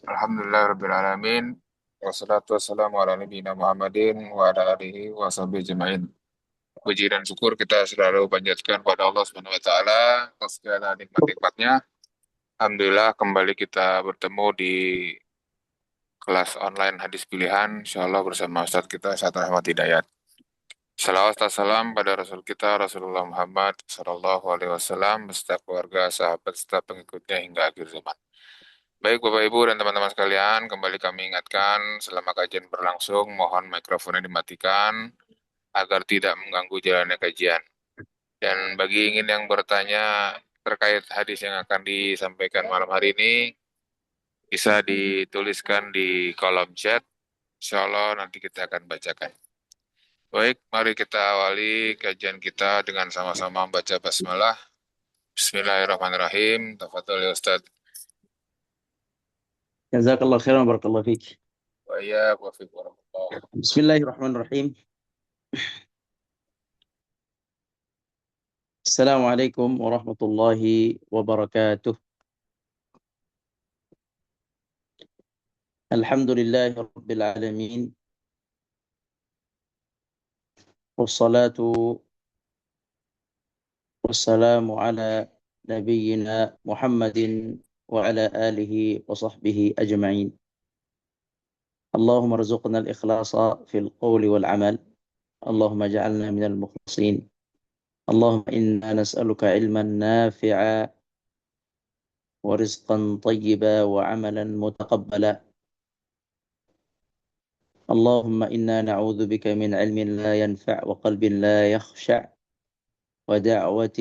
Alhamdulillahirrabbilalamin. Wassalatu wassalamu ala nabiyina Muhammadin wa ala alihi wa sahbihi ajma'in. Puji dan syukur kita selalu panjatkan pada Allah Subhanahu wa taala atas segala nikmat-nikmatnya. Alhamdulillah kembali kita bertemu di kelas online hadis pilihan insyaallah bersama Ustadz kita Ustadz Rahmat Hidayat. Salawat dan salam pada Rasul kita Rasulullah Muhammad sallallahu alaihi wasallam beserta keluarga, sahabat serta pengikutnya hingga akhir zaman. Baik Bapak Ibu dan teman-teman sekalian, kembali kami ingatkan selama kajian berlangsung, mohon mikrofonnya dimatikan agar tidak mengganggu jalannya kajian. Dan bagi ingin yang bertanya terkait hadis yang akan disampaikan malam hari ini, bisa dituliskan di kolom chat. Insya Allah nanti kita akan bacakan. Baik, mari kita awali kajian kita dengan sama-sama membaca basmalah. Bismillahirrahmanirrahim. Tafadhol ya Ustaz. Jazakallah khairan barakallahu fiik. Wa iyyakum wa fiikum warahmatullahi. Bismillahirrahmanirrahim. Assalamualaikum warahmatullahi wabarakatuh. Alhamdulillahi rabbil alamin. Wassalatu wassalamu ala nabiyyina Muhammadin wa ala alihi wa sahbihi ajma'in. Allahumma rzuqna al-ikhlasa fil qawli wal amal. Allahumma ja'alna minal mukhlisin. Allahumma inna nas'aluka ilman nafi'a wa rizqan tayyiba wa amalan mutaqabbala. اللهم إنا نعوذ بك من علم لا ينفع وقلب لا يخشع ودعوة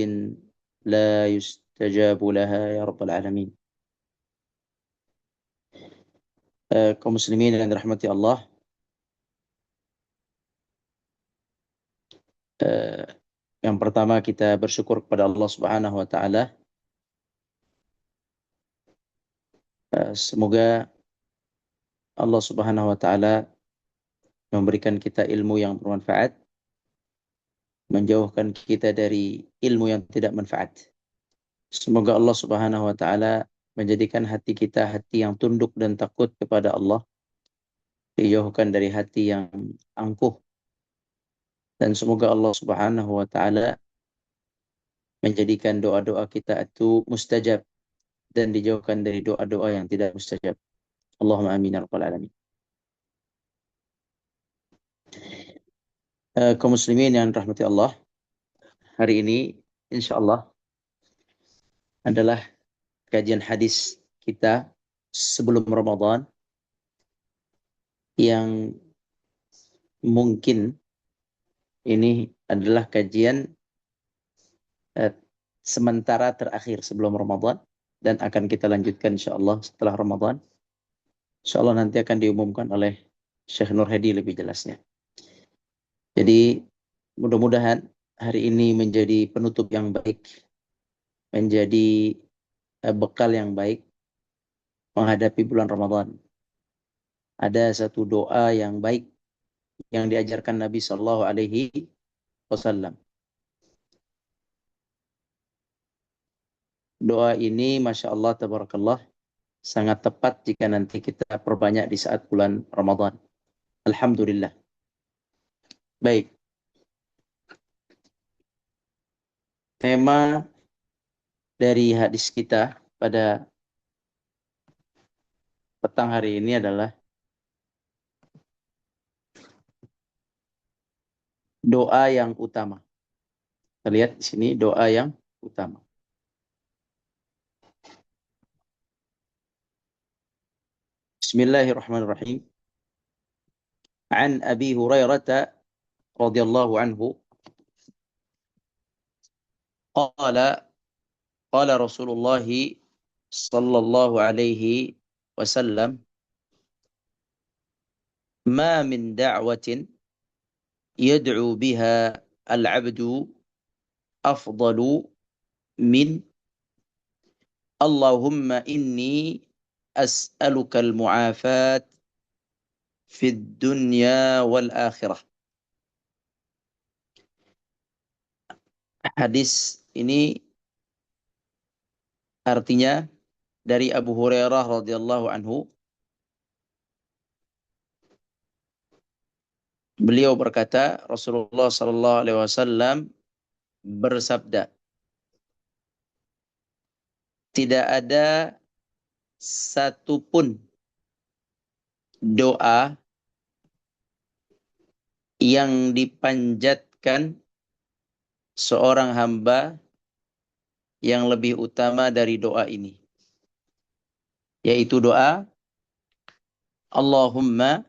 لا يستجاب لها يا رب العالمين. Kaum muslimin yang dirahmati Allah, yang pertama kita bersyukur kepada Allah Subhanahu wa taala. Semoga Allah Subhanahu wa taala memberikan kita ilmu yang bermanfaat, menjauhkan kita dari ilmu yang tidak manfaat. Semoga Allah Subhanahu wa taala menjadikan hati kita hati yang tunduk dan takut kepada Allah, dijauhkan dari hati yang angkuh. Dan semoga Allah Subhanahu wa taala menjadikan doa-doa kita itu mustajab dan dijauhkan dari doa-doa yang tidak mustajab. Allahumma amin ya rabbal alamin. Kaum muslimin yang dirahmati Allah, hari ini insyaallah adalah kajian hadis kita sebelum Ramadan yang mungkin ini adalah kajian sementara terakhir sebelum Ramadan dan akan kita lanjutkan insyaallah setelah Ramadan. Insyaallah nanti akan diumumkan oleh Syekh Nur Hadi lebih jelasnya. Jadi mudah-mudahan hari ini menjadi penutup yang baik, menjadi bekal yang baik menghadapi bulan Ramadan. Ada satu doa yang baik yang diajarkan Nabi Shallallahu Alaihi Wasallam. Doa ini, masya Allah, tabarakallah, sangat tepat jika nanti kita perbanyak di saat bulan Ramadan. Alhamdulillah. Baik. Tema dari hadis kita pada petang hari ini adalah doa yang utama. Kita lihat di sini doa yang utama. Bismillahirrahmanirrahim. An Abi Hurairah radhiyallahu anhu qala qala Rasulullah sallallahu alaihi wasallam ma min da'watin yad'u biha al-'abdu afdalu min Allahumma inni as'aluka al-mu'afat fid dunya wal akhirah. Hadis ini artinya dari Abu Hurairah radhiyallahu anhu, Beliau berkata, Rasulullah sallallahu alaihi wasallam bersabda, tidak ada satupun doa yang dipanjatkan seorang hamba yang lebih utama dari doa ini, yaitu doa Allahumma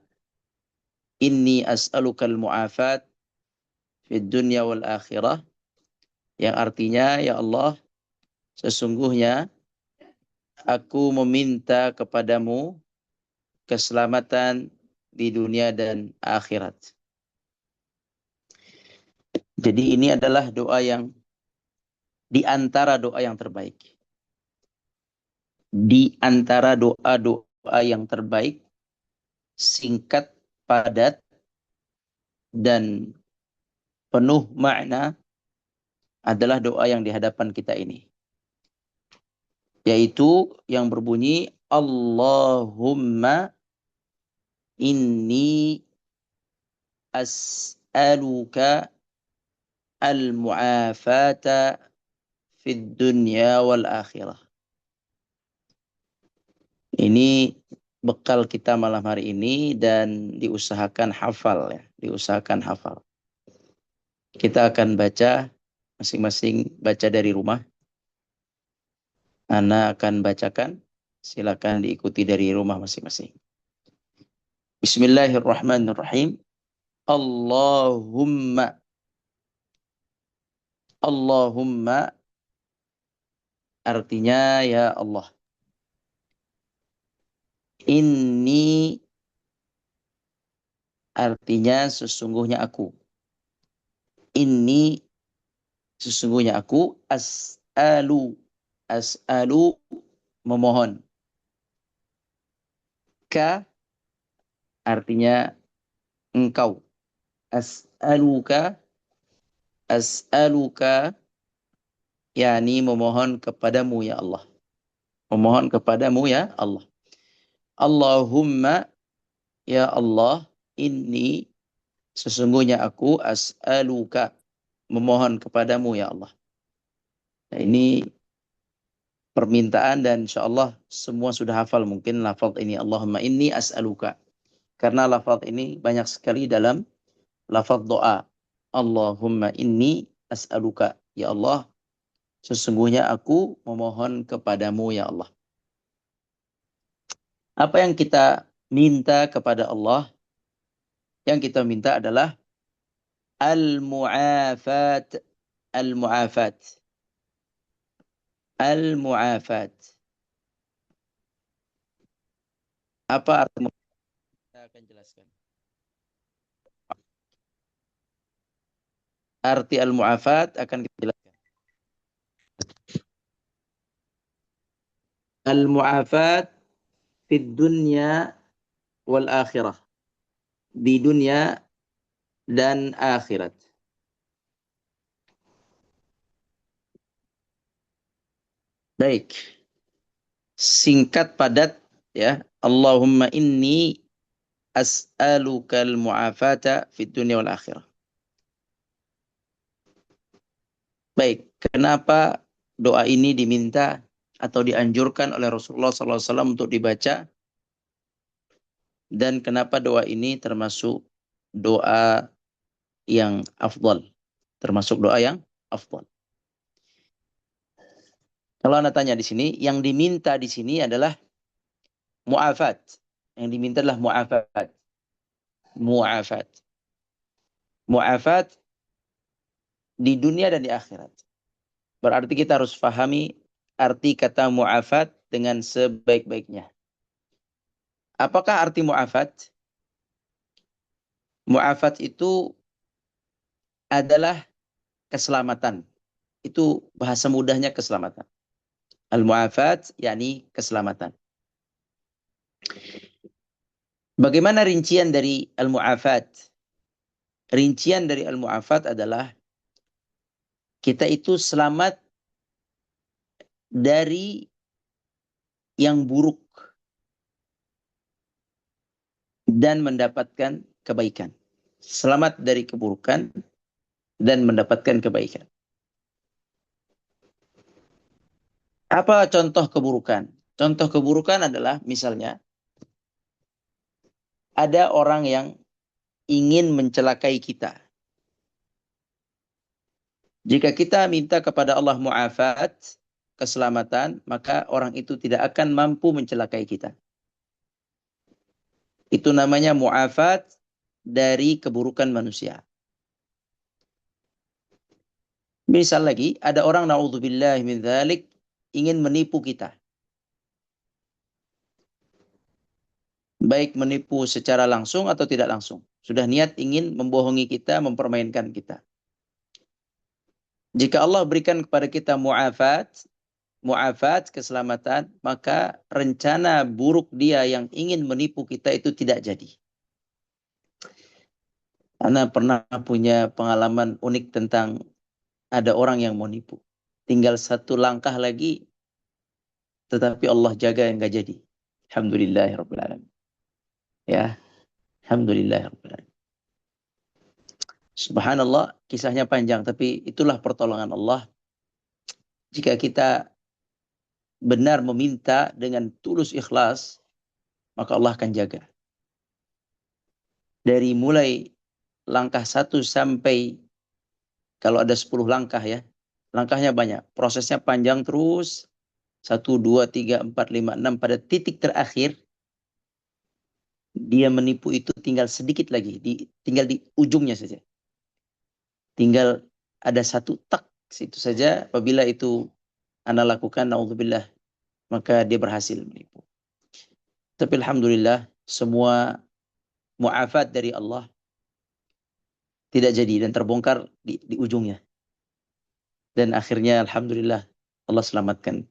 inni as'alukal mu'afat fid dunya wal akhirah, yang artinya, ya Allah, sesungguhnya aku meminta kepadamu keselamatan di dunia dan akhirat. Jadi ini adalah doa yang di antara doa yang terbaik. Di antara doa-doa yang terbaik, singkat, padat, dan penuh makna adalah doa yang di hadapan kita ini. Yaitu yang berbunyi, Allahumma inni as'aluka al-mu'afata fid dunya wal akhirah. Ini bekal kita malam hari ini dan diusahakan hafal ya, diusahakan hafal. Kita akan baca masing-masing, baca dari rumah. Ana akan bacakan, silakan diikuti dari rumah masing-masing. Bismillahirrahmanirrahim. Allahumma. Allahumma artinya ya Allah. Inni artinya sesungguhnya aku. Inni sesungguhnya aku as'alu. As'alu memohon. Ka artinya engkau. As'aluka. As'aluka yakni memohon kepadamu ya Allah. Memohon kepadamu ya Allah. Allahumma ya Allah, inni sesungguhnya aku as'aluka memohon kepadamu ya Allah. Nah, ini permintaan dan insyaallah semua sudah hafal mungkin lafaz ini, Allahumma inni as'aluka. Karena lafaz ini banyak sekali dalam lafaz doa. Allahumma inni as'aluka. Ya Allah, sesungguhnya aku memohon kepadamu ya Allah. Apa yang kita minta kepada Allah? Yang kita minta adalah al-mu'afat. Al-mu'afat. Al-mu'afat. Apa arti mu'afat? Kita akan jelaskan. Arti al-mu'afat akan kita jelaskan. Al-mu'afat fid dunya wal akhirah. Di dunia dan akhirat. Baik. Singkat padat ya. Allahumma inni as'alukal mu'afata fid dunya wal akhirah. Baik, kenapa doa ini diminta atau dianjurkan oleh Rasulullah SAW untuk dibaca? Dan kenapa doa ini termasuk doa yang afdal? Termasuk doa yang afdal. Kalau Anda tanya di sini, yang diminta di sini adalah mu'afat. Yang diminta adalah mu'afat. Mu'afat. Mu'afat di dunia dan di akhirat. Berarti kita harus pahami arti kata mu'afat dengan sebaik-baiknya. Apakah arti mu'afat? Mu'afat itu adalah keselamatan. Itu bahasa mudahnya keselamatan. Al-mu'afat yakni keselamatan. Bagaimana rincian dari al-mu'afat? Rincian dari al-mu'afat adalah kita itu selamat dari yang buruk dan mendapatkan kebaikan. selamat dari keburukan, dan mendapatkan kebaikan. Apa contoh keburukan? Contoh keburukan adalah misalnya ada orang yang ingin mencelakai kita. Jika kita minta kepada Allah mu'afat, keselamatan, maka orang itu tidak akan mampu mencelakai kita. Itu namanya mu'afat dari keburukan manusia. Misal lagi, ada orang na'udzubillah min dzalik ingin menipu kita. Baik menipu secara langsung atau tidak langsung. Sudah niat ingin membohongi kita, mempermainkan kita. Jika Allah berikan kepada kita mu'afat, keselamatan, maka rencana buruk dia yang ingin menipu kita itu tidak jadi. Ana pernah punya pengalaman unik tentang ada orang yang mau nipu. Tinggal satu langkah lagi, tetapi Allah jaga yang gak jadi. Alhamdulillahirabbil alamin. Ya, alhamdulillahirabbil alamin. Subhanallah, kisahnya panjang, tapi itulah pertolongan Allah. Jika kita benar meminta dengan tulus ikhlas, maka Allah akan jaga. Dari mulai langkah 1 sampai kalau ada 10 langkah ya, langkahnya banyak, prosesnya panjang terus, 1, 2, 3, 4, 5, 6, pada titik terakhir, dia menipu itu tinggal sedikit lagi, tinggal di ujungnya saja. Tinggal ada satu tak, situ saja, apabila itu Anda lakukan, na'udzubillah, maka dia berhasil menipu. Tapi alhamdulillah, semua mu'afat dari Allah tidak jadi dan terbongkar di ujungnya. Dan akhirnya alhamdulillah Allah selamatkan.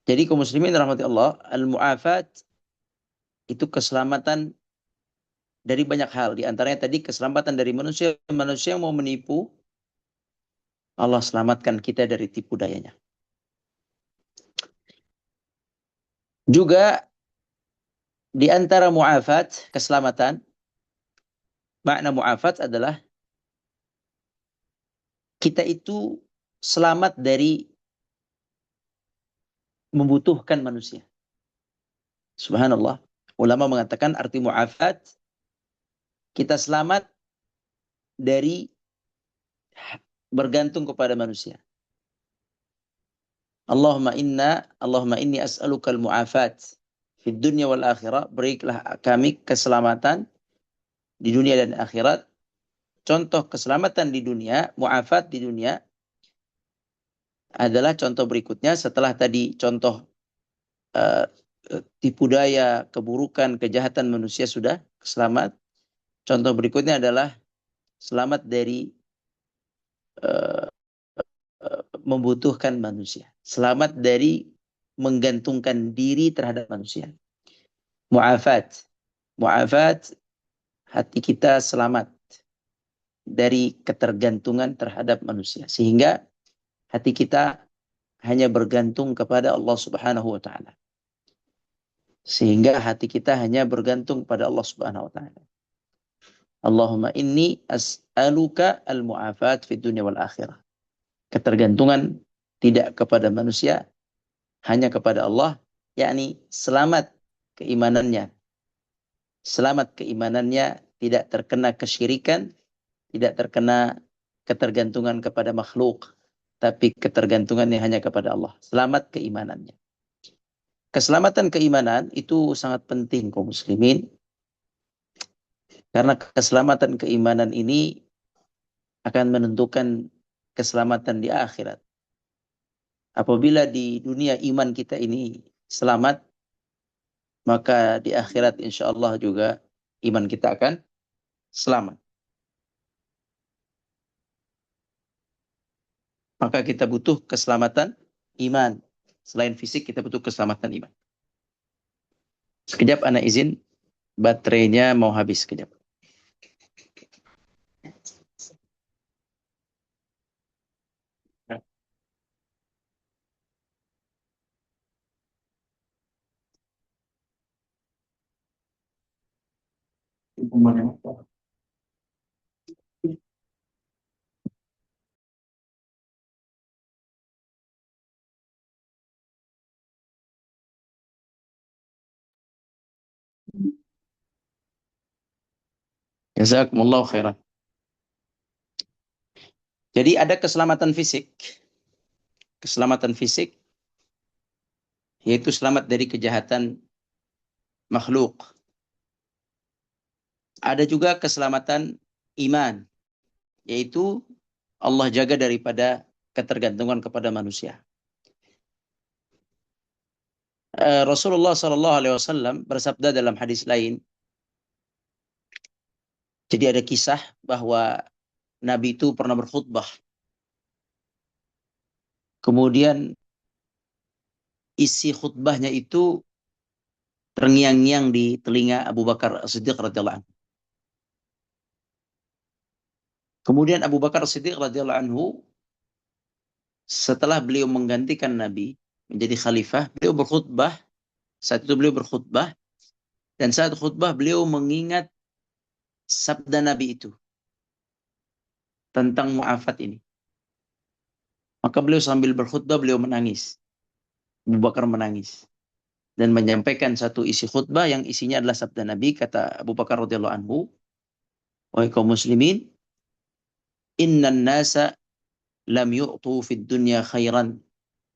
Jadi kaum muslimin rahmati Allah, al-mu'afat itu keselamatan dari banyak hal. Di antaranya tadi keselamatan dari manusia yang mau menipu, Allah selamatkan kita dari tipu dayanya. Juga di antara mu'afat, keselamatan, makna mu'afat adalah kita itu selamat dari membutuhkan manusia. Subhanallah. Ulama mengatakan arti mu'afat, kita selamat dari bergantung kepada manusia. Allahumma inni as'alukal mu'afat fid dunya wal akhirah. Berikanlah kami keselamatan di dunia dan akhirat. Contoh keselamatan di dunia, mu'afat di dunia adalah contoh berikutnya. Setelah tadi contoh tipu daya, keburukan, kejahatan manusia sudah selamat. Contoh berikutnya adalah selamat dari membutuhkan manusia. Selamat dari menggantungkan diri terhadap manusia. Mu'afat. Mu'afat, hati kita selamat dari ketergantungan terhadap manusia. Sehingga hati kita hanya bergantung kepada Allah Subhanahu wa ta'ala. Sehingga hati kita hanya bergantung pada Allah Subhanahu wa ta'ala. Allahumma inni as'aluka al-mu'afat fid dunya wal akhirah. Ketergantungan tidak kepada manusia, hanya kepada Allah, yakni selamat keimanannya. Selamat keimanannya, tidak terkena kesyirikan, tidak terkena ketergantungan kepada makhluk, tapi ketergantungannya hanya kepada Allah. Selamat keimanannya. Keselamatan keimanan itu sangat penting kaum muslimin, karena keselamatan keimanan ini akan menentukan keselamatan di akhirat. Apabila di dunia iman kita ini selamat, maka di akhirat insya Allah juga iman kita akan selamat. Maka kita butuh keselamatan iman. Selain fisik, kita butuh keselamatan iman. Sekejap, ana izin, baterainya mau habis sekejap. Jazakumullah khairan. Jadi ada keselamatan fisik. Keselamatan fisik yaitu selamat dari kejahatan makhluk. Ada juga keselamatan iman, yaitu Allah jaga daripada ketergantungan kepada manusia. Rasulullah Shallallahu Alaihi Wasallam bersabda dalam hadis lain. Jadi ada kisah bahwa Nabi itu pernah berkhutbah. Kemudian isi khutbahnya itu terngiang-ngiang di telinga Abu Bakar As-Siddiq radhiyallahu anhu. Kemudian Abu Bakar As-Siddiq radhiyallahu anhu setelah beliau menggantikan Nabi menjadi khalifah, beliau berkhutbah. Saat itu beliau berkhutbah dan saat khutbah beliau mengingat sabda Nabi itu tentang mu'afat ini. Maka beliau sambil berkhutbah beliau menangis. Abu Bakar menangis dan menyampaikan satu isi khutbah yang isinya adalah sabda Nabi. Kata Abu Bakar radhiyallahu anhu, wahai kaum muslimin, innan nasa lam yu'tu fid dunya khairan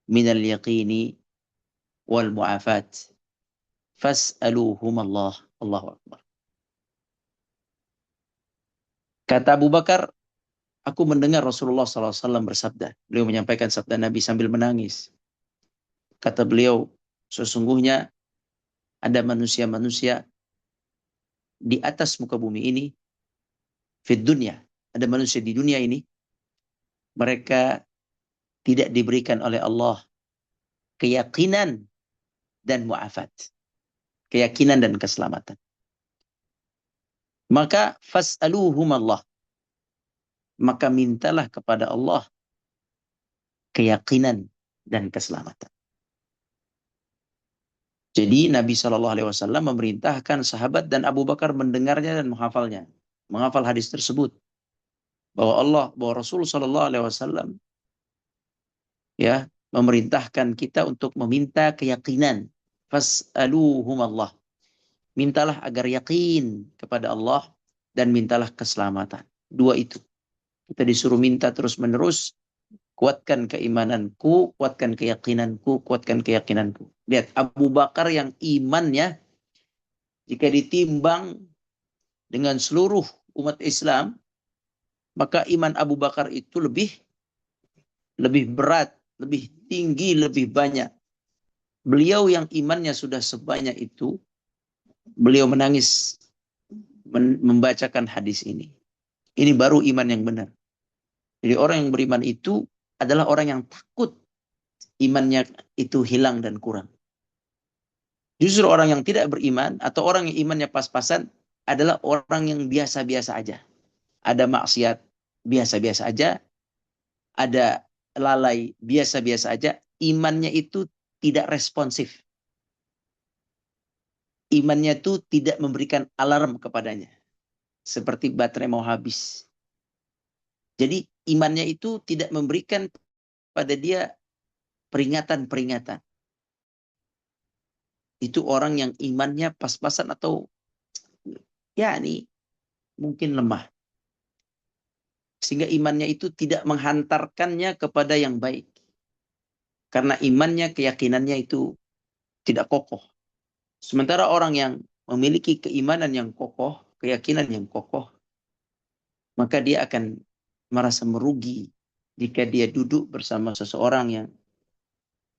minal yaqini wal mu'afat fas'aluhum Allah. Allahu akbar. Kata Abu Bakar, aku mendengar Rasulullah SAW bersabda. Beliau menyampaikan sabda Nabi sambil menangis. Kata beliau, sesungguhnya ada manusia-manusia di atas muka bumi ini, fid dunya, ada manusia di dunia ini, mereka tidak diberikan oleh Allah keyakinan dan mu'afat. Keyakinan dan keselamatan. Maka fas'aluhum Allah. Maka mintalah kepada Allah keyakinan dan keselamatan. Jadi Nabi SAW memerintahkan sahabat dan Abu Bakar mendengarnya dan menghafalnya. Menghafal hadis tersebut. Bahwa Rasul SAW ya, memerintahkan kita untuk meminta keyakinan. Fas'aluhum Allah. Mintalah agar yakin kepada Allah dan mintalah keselamatan. Dua itu. Kita disuruh minta terus-menerus. Kuatkan keimananku, kuatkan keyakinanku, kuatkan keyakinanku. Lihat, Abu Bakar yang imannya jika ditimbang dengan seluruh umat Islam, maka iman Abu Bakar itu lebih berat, lebih tinggi, lebih banyak. Beliau yang imannya sudah sebanyak itu, beliau menangis membacakan hadis ini. Ini baru iman yang benar. Jadi orang yang beriman itu adalah orang yang takut imannya itu hilang dan kurang. Justru orang yang tidak beriman atau orang yang imannya pas-pasan adalah orang yang biasa-biasa aja. Ada maksiat biasa-biasa aja, ada lalai biasa-biasa aja, imannya itu tidak responsif. Imannya itu tidak memberikan alarm kepadanya. Seperti baterai mau habis. Jadi imannya itu tidak memberikan pada dia peringatan-peringatan. Itu orang yang imannya pas-pasan atau ya ini mungkin lemah. Sehingga imannya itu tidak menghantarkannya kepada yang baik. Karena imannya, keyakinannya itu tidak kokoh. Sementara orang yang memiliki keimanan yang kokoh, keyakinan yang kokoh, maka dia akan merasa merugi jika dia duduk bersama seseorang yang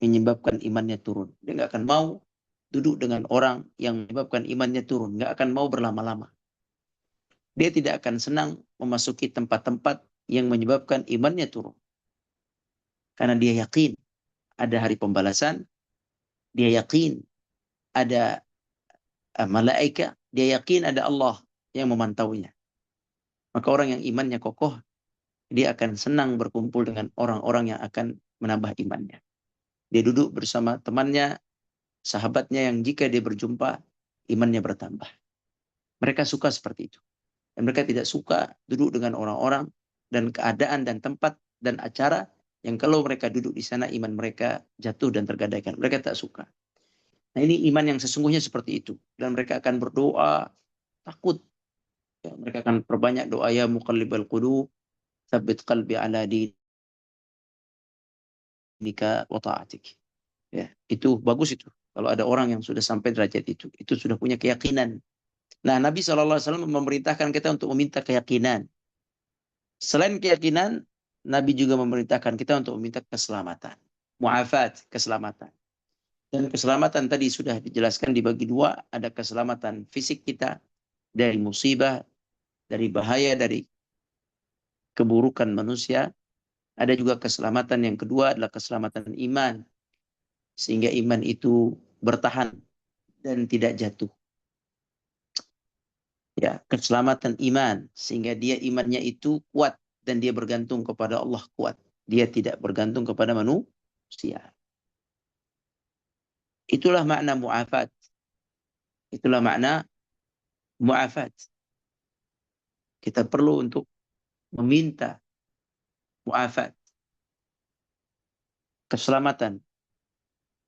menyebabkan imannya turun. Dia nggak akan mau duduk dengan orang yang menyebabkan imannya turun. Nggak akan mau berlama-lama. Dia tidak akan senang memasuki tempat-tempat yang menyebabkan imannya turun. Karena dia yakin ada hari pembalasan. Dia yakin ada malaikat. Dia yakin ada Allah yang memantaunya. Maka orang yang imannya kokoh, dia akan senang berkumpul dengan orang-orang yang akan menambah imannya. Dia duduk bersama temannya, sahabatnya yang jika dia berjumpa, imannya bertambah. Mereka suka seperti itu. Dan mereka tidak suka duduk dengan orang-orang dan keadaan dan tempat dan acara yang kalau mereka duduk di sana iman mereka jatuh dan tergadaikan. Mereka tak suka. Nah, ini iman yang sesungguhnya seperti itu. Dan mereka akan berdoa takut. Ya, mereka akan perbanyak doa, ya muqallibal qulub, tsabbit qalbi ala dinika wa ta'atik. Ya, itu bagus itu. Kalau ada orang yang sudah sampai derajat itu sudah punya keyakinan. Nah, Nabi SAW memerintahkan kita untuk meminta keyakinan. Selain keyakinan, Nabi juga memerintahkan kita untuk meminta keselamatan. Mu'afat, keselamatan. Dan keselamatan tadi sudah dijelaskan dibagi dua. Ada keselamatan fisik kita dari musibah, dari bahaya, dari keburukan manusia. Ada juga keselamatan yang kedua adalah keselamatan iman. Sehingga iman itu bertahan dan tidak jatuh. Ya, keselamatan iman. Sehingga dia imannya itu kuat dan dia bergantung kepada Allah kuat. Dia tidak bergantung kepada manusia. Itulah makna mu'afat. Itulah makna mu'afat. Kita perlu untuk meminta mu'afat. Keselamatan.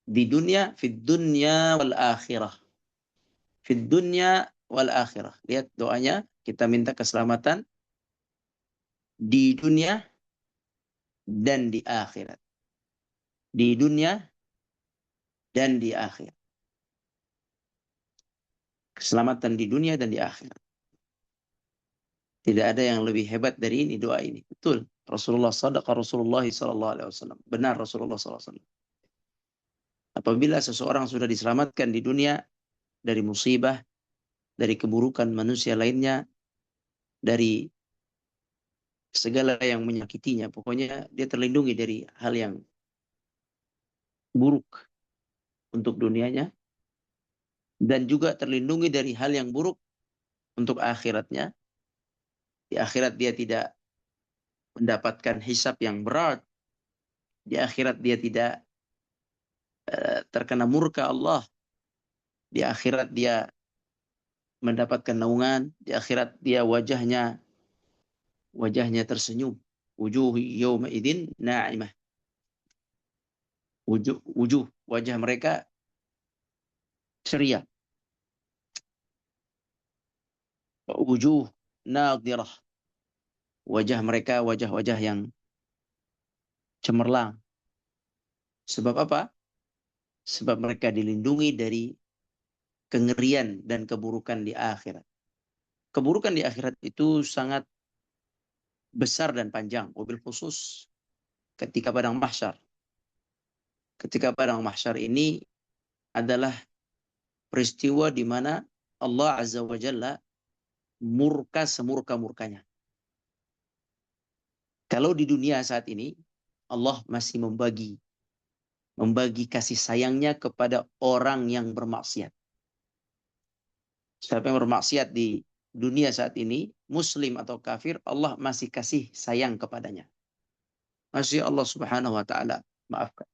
Di dunia, fid dunya wal akhirah. Fid dunya wal akhirah. Lihat doanya, kita minta keselamatan di dunia dan di akhirat. Di dunia dan di akhirat. Keselamatan di dunia dan di akhirat. Tidak ada yang lebih hebat dari ini, doa ini. Betul. Rasulullah sadaqa Rasulullah SAW. Benar Rasulullah SAW. Apabila seseorang sudah diselamatkan di dunia dari musibah, dari keburukan manusia lainnya, dari segala yang menyakitinya, pokoknya dia terlindungi dari hal yang buruk untuk dunianya, dan juga terlindungi dari hal yang buruk untuk akhiratnya. Di akhirat dia tidak mendapatkan hisab yang berat. Di akhirat dia tidak terkena murka Allah. Di akhirat dia mendapatkan naungan. Di akhirat dia wajahnya tersenyum. Wujuh yawma idzin na'imah. Wajah mereka ceria. Wujuh nadirah. Wajah mereka wajah-wajah yang cemerlang. Sebab apa? Sebab mereka dilindungi dari kengerian dan keburukan di akhirat. Keburukan di akhirat itu sangat besar dan panjang, wabil khusus ketika padang mahsyar. Ketika padang mahsyar ini adalah peristiwa di mana Allah Azza wa Jalla murka semurka-murkanya. Kalau di dunia saat ini Allah masih membagi kasih sayangnya kepada orang yang bermaksiat. Siapa yang bermaksiat di dunia saat ini, muslim atau kafir, Allah masih kasih sayang kepadanya. Masih Allah Subhanahu wa taala maafkan.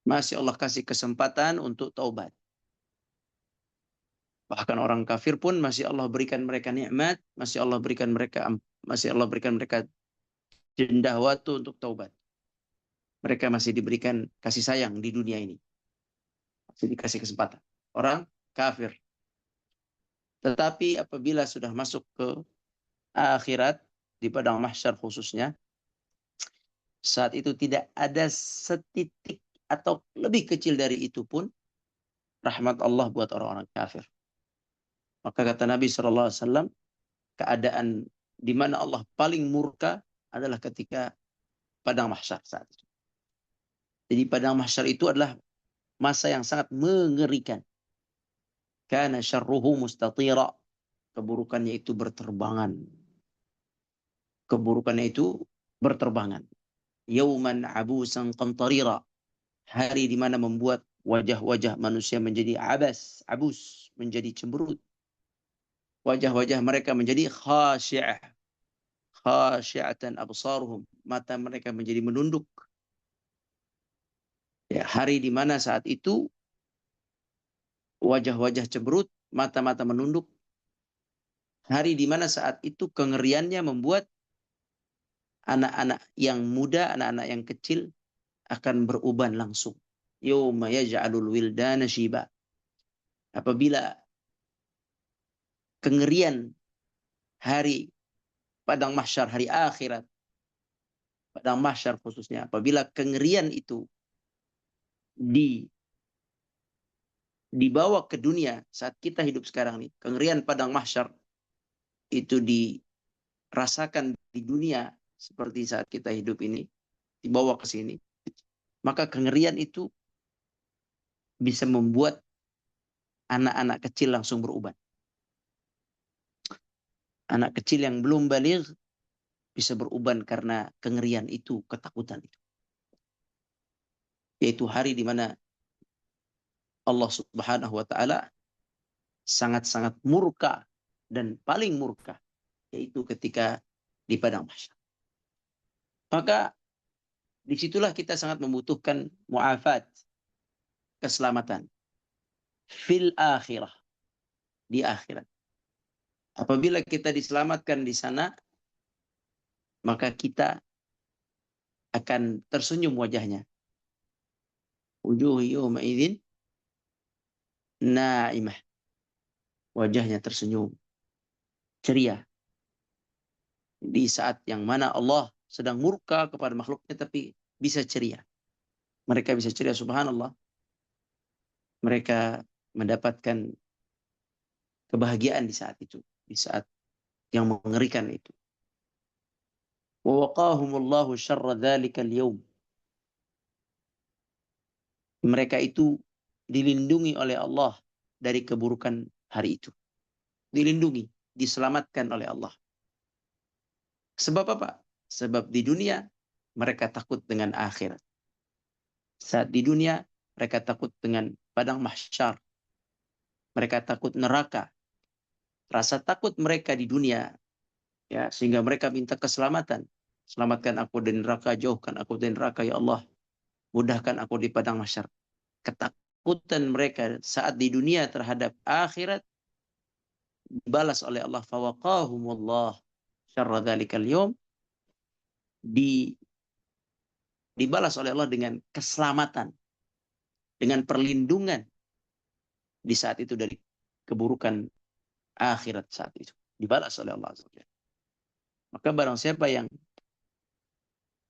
Masih Allah kasih kesempatan untuk taubat. Bahkan orang kafir pun masih Allah berikan mereka nikmat, masih Allah berikan mereka jeda waktu untuk taubat. Mereka masih diberikan kasih sayang di dunia ini. Masih dikasih kesempatan. Orang kafir. Tetapi apabila sudah masuk ke akhirat, di padang mahsyar khususnya, saat itu tidak ada setitik atau lebih kecil dari itu pun rahmat Allah buat orang-orang kafir. Maka kata Nabi SAW, keadaan di mana Allah paling murka adalah ketika padang mahsyar saat itu. Jadi padang mahsyar itu adalah masa yang sangat mengerikan. Kana syarruhu mustatira. Keburukannya itu berterbangan. Keburukannya itu berterbangan. Yauman abusan qamtarira. Hari di mana membuat wajah-wajah manusia menjadi abus, menjadi cemberut. Wajah-wajah mereka menjadi khasyi'atan absaruhum. Mata mereka menjadi menunduk. Ya, hari di mana saat itu wajah-wajah cemberut, mata-mata menunduk. Hari di mana saat itu kengeriannya membuat anak-anak yang muda, anak-anak yang kecil akan beruban langsung. Yawma yaj'alul wildana shiba. Apabila kengerian hari padang mahsyar, hari akhirat, padang mahsyar khususnya, apabila kengerian itu dibawa ke dunia saat kita hidup sekarang nih, kengerian padang mahsyar itu dirasakan di dunia seperti saat kita hidup ini, dibawa ke sini, maka kengerian itu bisa membuat anak-anak kecil langsung beruban. Anak kecil yang belum baligh bisa beruban karena kengerian itu, ketakutan itu. Yaitu hari di mana Allah Subhanahu wa taala sangat-sangat murka dan paling murka, yaitu ketika di padang mahsyar. Maka disitulah kita sangat membutuhkan mu'afat, keselamatan fil akhirah, di akhirat. Apabila kita diselamatkan di sana, maka kita akan tersenyum wajahnya. Wujuh yawma idzin naimah. Wajahnya tersenyum, ceria. Di saat yang mana Allah sedang murka kepada makhluknya, tapi bisa ceria. Mereka bisa ceria, subhanallah. Mereka mendapatkan kebahagiaan di saat itu, di saat yang mengerikan itu. Wa waqahumullahu syarra dzalikal yaum. Mereka itu dilindungi oleh Allah dari keburukan hari itu. Dilindungi, diselamatkan oleh Allah. Sebab apa? Sebab di dunia mereka takut dengan akhirat. Saat di dunia mereka takut dengan padang mahsyar. Mereka takut neraka. Rasa takut mereka di dunia, ya, sehingga mereka minta keselamatan. Selamatkan aku dari neraka, jauhkan aku dari neraka ya Allah. Mudahkan aku di padang mahsyar. Ketakutan mereka saat di dunia terhadap akhirat dibalas oleh Allah, fawaqahumullah syarra dzalikal yaum, dibalas oleh Allah dengan keselamatan, dengan perlindungan di saat itu dari keburukan akhirat saat itu. Dibalas oleh Allah Azza wa Jalla. Maka barang siapa yang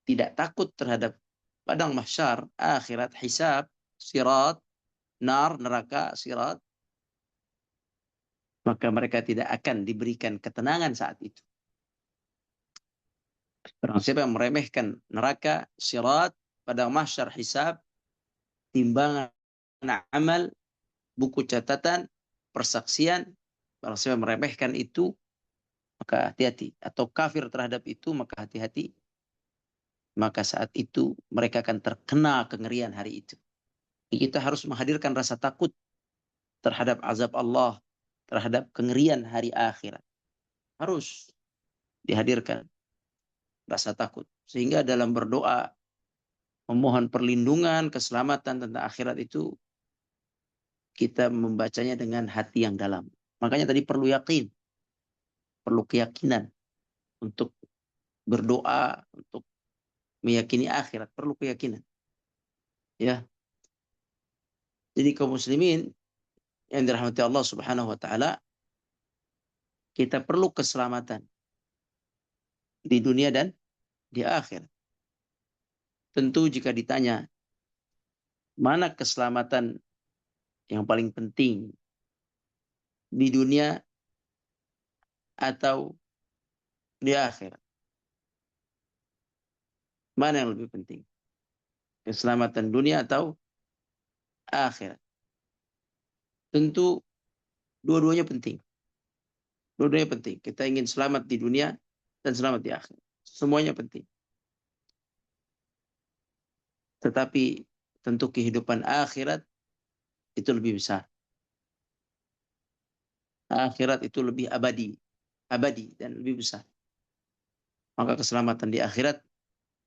tidak takut terhadap padang mahsyar, akhirat, hisab, sirat, nar, neraka, sirat, maka mereka tidak akan diberikan ketenangan saat itu. Barang siapa yang meremehkan neraka, sirat, padang mahsyar, hisab, timbangan amal, buku catatan, persaksian, barang siapa yang meremehkan itu, maka hati-hati. Atau kafir terhadap itu, maka hati-hati. Maka saat itu mereka akan terkena kengerian hari itu. Kita harus menghadirkan rasa takut terhadap azab Allah, terhadap kengerian hari akhirat. Harus dihadirkan rasa takut. Sehingga dalam berdoa, memohon perlindungan, keselamatan tentang akhirat itu, kita membacanya dengan hati yang dalam. Makanya tadi perlu yakin, perlu keyakinan untuk berdoa, untuk meyakini akhirat, perlu keyakinan. Ya. Jadi kaum muslimin yang dirahmati Allah Subhanahu wa taala, kita perlu keselamatan di dunia dan di akhirat. Tentu jika ditanya mana keselamatan yang paling penting di dunia atau di akhirat, mana yang lebih penting? Keselamatan dunia atau akhirat? Tentu dua-duanya penting. Dua-duanya penting. Kita ingin selamat di dunia dan selamat di akhirat. Semuanya penting. Tetapi tentu kehidupan akhirat itu lebih besar. Akhirat itu lebih abadi. Abadi dan lebih besar. Maka keselamatan di akhirat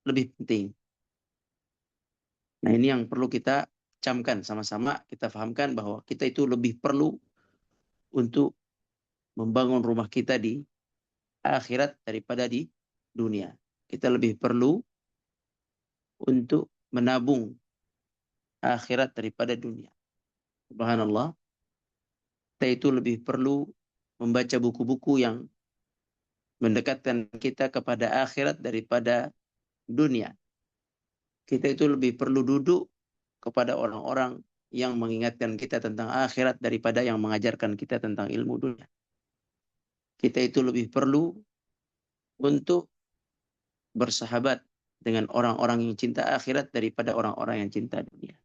lebih penting. Nah, ini yang perlu kita camkan sama-sama, kita fahamkan bahwa kita itu lebih perlu untuk membangun rumah kita di akhirat daripada di dunia. Kita lebih perlu untuk menabung akhirat daripada dunia. Subhanallah, kita itu lebih perlu membaca buku-buku yang mendekatkan kita kepada akhirat daripada dunia. Kita itu lebih perlu duduk kepada orang-orang yang mengingatkan kita tentang akhirat daripada yang mengajarkan kita tentang ilmu dunia. Kita itu lebih perlu untuk bersahabat dengan orang-orang yang cinta akhirat daripada orang-orang yang cinta dunia.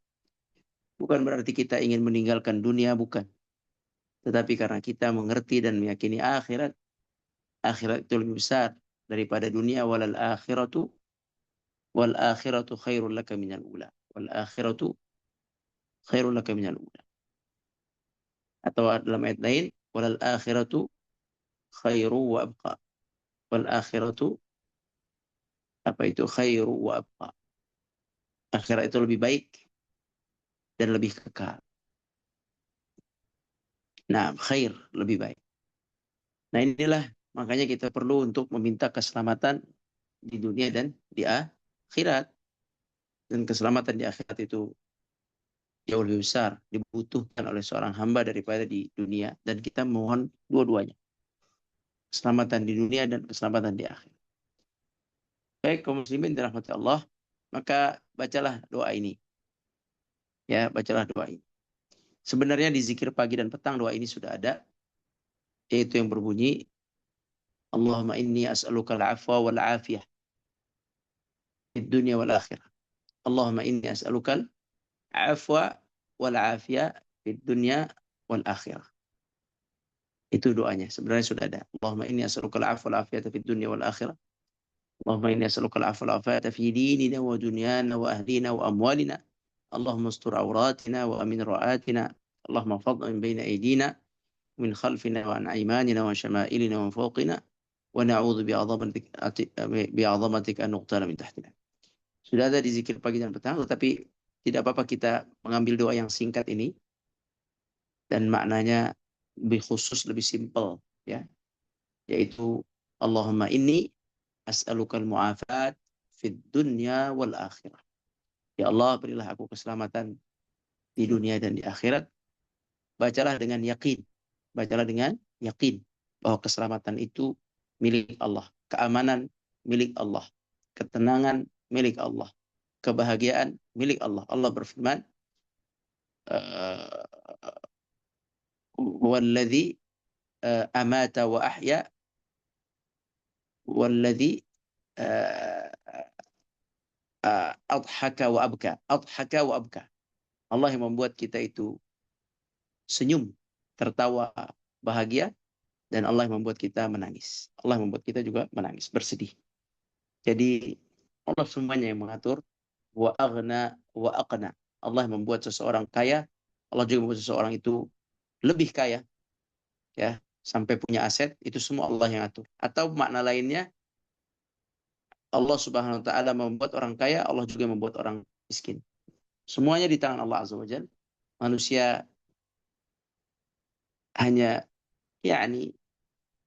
Bukan berarti kita ingin meninggalkan dunia, bukan. Tetapi karena kita mengerti dan meyakini akhirat, akhirat itu lebih besar daripada dunia. Wal akhiratu khairul laka minal ula. Wal akhiratu khairul laka minal ula. Atau dalam ayat lain, wal akhiratu khairu wa abqa. Wal akhiratu, apa itu, khairu wa abqa. Akhirat itu lebih baik dan lebih kekal. Nah, khair, lebih baik. Nah, inilah makanya kita perlu untuk meminta keselamatan di dunia dan di akhirat. Dan keselamatan di akhirat itu jauh lebih besar dibutuhkan oleh seorang hamba daripada di dunia. Dan kita mohon dua-duanya. Keselamatan di dunia dan keselamatan di akhirat. Baik, kaum muslimin dirahmati Allah, maka bacalah doa ini. Ya, bacalah doa ini. Sebenarnya di zikir pagi dan petang doa ini sudah ada, yaitu yang berbunyi, Allahumma inni as'aluka al-afwa wal afiyah di dunia wal akhirah. Allahumma inni as'aluka al-afwa wal afiyah di dunia wal akhirah. Itu doanya. Sebenarnya sudah ada. Allahumma inni as'aluka al-afwa wal afiyah di dunia wal akhirah. Allahumma inni as'aluka al-afwa wal afiyah fi dinina wa dunyana wa ahlina wa amwalina. Allahumma astur awratina wa amin ra'atina. Allahumma fadl min bayna aydina min khalfina wa an aymanina wa syama'ilina wa fawqina wa na'udzu bi'azamatika an nuqtala min tahtina. Sudah ada di zikir pagi dan petang, tetapi tidak apa-apa kita mengambil doa yang singkat ini dan maknanya lebih khusus, lebih simpel, ya, yaitu Allahumma inni as'alukal mu'afat fid dunya wal akhirah. Ya Allah, berilah aku keselamatan di dunia dan di akhirat. Bacalah dengan yakin. Bacalah dengan yakin bahwa keselamatan itu milik Allah. Keamanan milik Allah. Ketenangan milik Allah. Kebahagiaan milik Allah. Allah berfirman, "Walladzi amata wa ahya, walladzi adhaka wa abka." Adhaka wa abka. Allah yang membuat kita itu senyum, tertawa, bahagia, dan Allah yang membuat kita menangis. Allah yang membuat kita juga menangis, bersedih. Jadi Allah semuanya yang mengatur. Wa aghna wa aqna. Allah yang membuat seseorang kaya, Allah juga membuat seseorang itu lebih kaya, ya, sampai punya aset, itu semua Allah yang atur. Atau makna lainnya, Allah Subhanahu wa taala membuat orang kaya, Allah juga membuat orang miskin. Semuanya di tangan Allah Azza wa Jalla. Manusia hanya, yakni